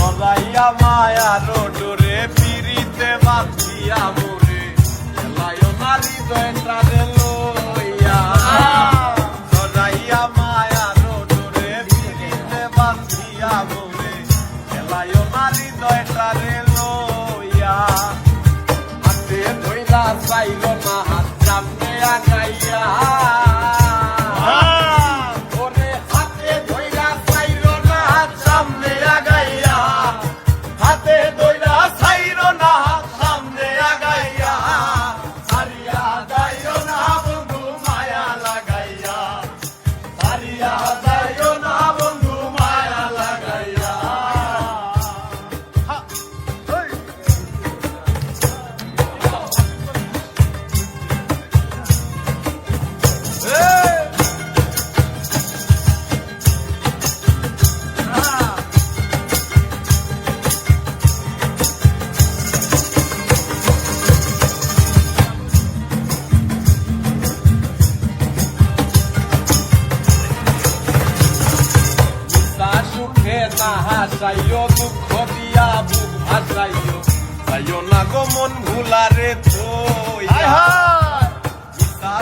জড়াইয়া মায়ার ডোরে পিরিতে বাঁধিয়া মোরে এলায় না হৃদয়টা রে লইয়া জড়াইয়া মায়ার ডোরে পিরিতে বাঁধিয়া মোরে এলায় না হৃদয়টা রে লইয়া হাতে ধইরা চাইল না হাত সামনে আগাইয়া হাসাইও দুঃখ দিয়া বুক ভাসাইও যাইও না গো মন ভুলারে থইয়া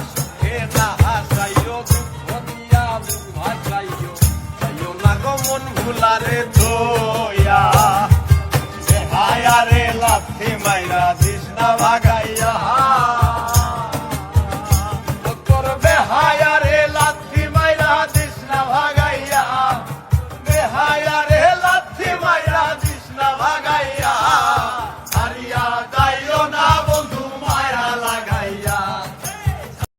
সুখে না হাসাইও দুঃখ দিয়া বুক ভাসাইও যাইও না গো মন ভুলারে থইয়া